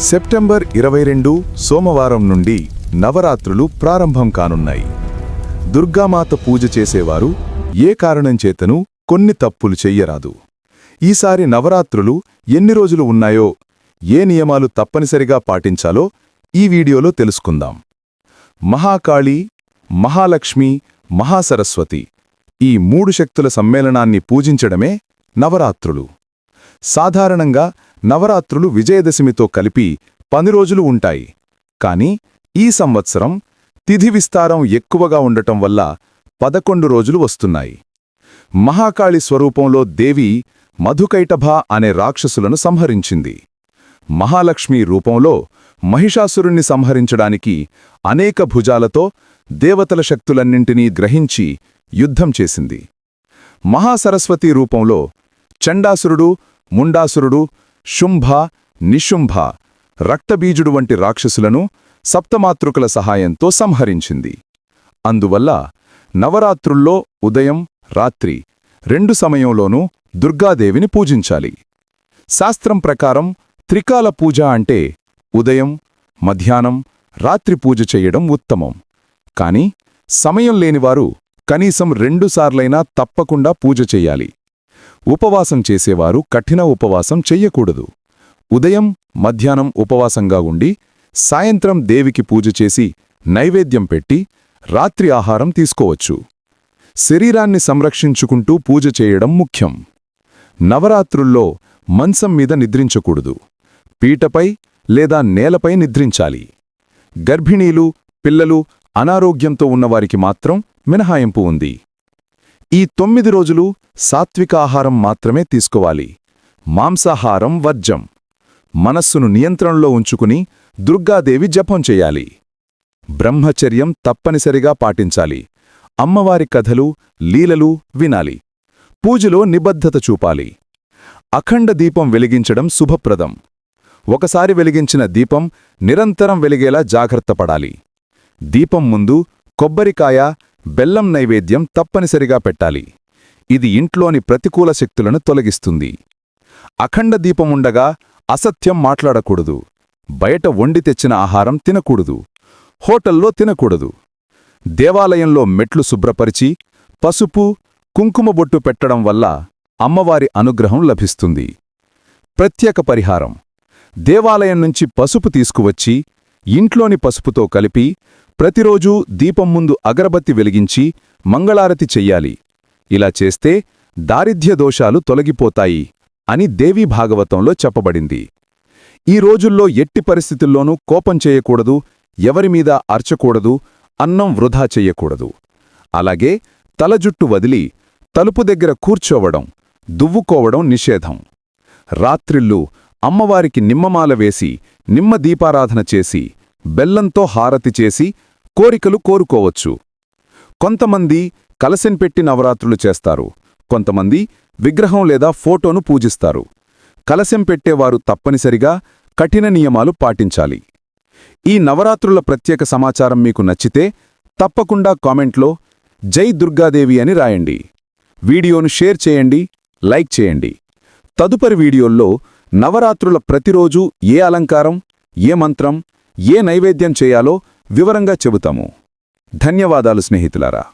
September 22 సోమవారం నుండి నవరాత్రులు ప్రారంభం కానున్నాయి. దుర్గామాత పూజ చేసేవారు ఏ కారణం చేతను కొన్ని తప్పులు చెయ్యరాదు. ఈసారి నవరాత్రులు ఎన్ని రోజులు ఉన్నాయో, ఏ నియమాలు తప్పనిసరిగా పాటించాలో ఈ వీడియోలో తెలుసుకుందాం. మహాకాళి, మహాలక్ష్మి, మహాసరస్వతి ఈ మూడు శక్తుల సమ్మేళనాన్ని పూజించడమే నవరాత్రులు. సాధారణంగా నవరాత్రులు విజయదశమితో కలిపి 10 రోజులు ఉంటాయి. కానీ ఈ సంవత్సరం తిథి విస్తారం ఎక్కువగా ఉండటం వల్ల 11 రోజులు వస్తున్నాయి. మహాకాళి స్వరూపంలో దేవి మధుకైటభ అనే రాక్షసులను సంహరించింది. మహాలక్ష్మి రూపంలో మహిషాసురుణ్ణి సంహరించడానికి అనేక భుజాలతో దేవతల శక్తులన్నింటినీ గ్రహించి యుద్ధం చేసింది. మహాసరస్వతి రూపంలో చండాసురుడు, ముండాసురుడు, శుంభ, నిశుంభ, రక్తబీజుడు వంటి రాక్షసులను సప్తమాతృకల సహాయంతో సంహరించింది. అందువల్ల నవరాత్రుల్లో ఉదయం, రాత్రి 2 సమయంలోనూ దుర్గాదేవిని పూజించాలి. శాస్త్రం ప్రకారం త్రికాల పూజ అంటే ఉదయం, మధ్యాహ్నం, రాత్రి పూజ చెయ్యడం ఉత్తమం. కాని సమయం లేనివారు కనీసం 2 సార్లైనా తప్పకుండా పూజ చెయ్యాలి. ఉపవాసం చేసేవారు కఠిన ఉపవాసం చెయ్యకూడదు. ఉదయం, మధ్యాహ్నం ఉపవాసంగా ఉండి సాయంత్రం దేవికి పూజ చేసి నైవేద్యం పెట్టి రాత్రి ఆహారం తీసుకోవచ్చు. శరీరాన్ని సంరక్షించుకుంటూ పూజ చేయడం ముఖ్యం. నవరాత్రుల్లో మంచం మీద నిద్రించకూడదు. పీటపై లేదా నేలపై నిద్రించాలి. గర్భిణీలు, పిల్లలు, అనారోగ్యంతో ఉన్నవారికి మాత్రం మినహాయింపు ఉంది. ఈ 9 రోజులు సాత్విక ఆహారం మాత్రమే తీసుకోవాలి. మాంసాహారం వర్జం. మనస్సును నియంత్రణలో ఉంచుకుని దుర్గాదేవి జపం చెయ్యాలి. బ్రహ్మచర్యం తప్పనిసరిగా పాటించాలి. అమ్మవారి కథలు, లీలలు వినాలి. పూజలో నిబద్ధత చూపాలి. అఖండ దీపం వెలిగించడం శుభప్రదం. ఒకసారి వెలిగించిన దీపం నిరంతరం వెలిగేలా జాగ్రత్తపడాలి. దీపం ముందు కొబ్బరికాయ, బెల్లం నైవేద్యం తప్పనిసరిగా పెట్టాలి. ఇది ఇంట్లోని ప్రతికూల శక్తులను తొలగిస్తుంది. అఖండ దీపముండగా అసత్యం మాట్లాడకూడదు. బయట వండి తెచ్చిన ఆహారం తినకూడదు. హోటల్లో తినకూడదు. దేవాలయంలో మెట్లు శుభ్రపరిచి పసుపు, కుంకుమ బొట్టు పెట్టడం వల్ల అమ్మవారి అనుగ్రహం లభిస్తుంది. ప్రత్యేక పరిహారం: దేవాలయం నుంచి పసుపు తీసుకువచ్చి ఇంట్లోని పసుపుతో కలిపి ప్రతిరోజూ దీపం ముందు అగరబత్తి వెలిగించి మంగళారతి చెయ్యాలి. ఇలా చేస్తే దారిద్ర్య దోషాలు తొలగిపోతాయి అని దేవీ భాగవతంలో చెప్పబడింది. ఈ రోజుల్లో ఎట్టి పరిస్థితుల్లోనూ కోపం చేయకూడదు, ఎవరిమీద అర్చకూడదు, అన్నం వృధా చెయ్యకూడదు. అలాగే తలజుట్టు వదిలి తలుపు దగ్గర కూర్చోవడం, దువ్వుకోవడం నిషేధం. రాత్రిళ్ళు అమ్మవారికి నిమ్మమాల వేసి నిమ్మ దీపారాధన చేసి బెల్లంతో హారతి చేసి కోరికలు కోరుకోవచ్చు. కొంతమంది కలశం పెట్టి నవరాత్రులు చేస్తారు. కొంతమంది విగ్రహం లేదా ఫోటోను పూజిస్తారు. కలశం పెట్టేవారు తప్పనిసరిగా కఠిన నియమాలు పాటించాలి. ఈ నవరాత్రుల ప్రత్యేక సమాచారం మీకు నచ్చితే తప్పకుండా కామెంట్లో జై దుర్గాదేవి అని రాయండి. వీడియోను షేర్ చేయండి, లైక్ చేయండి. తదుపరి వీడియోల్లో నవరాత్రుల ప్రతిరోజు ఏ అలంకారం, ఏ మంత్రం, ఏ నైవేద్యం చేయాలో వివరంగా చెబుతాము. ధన్యవాదాలు స్నేహితులారా.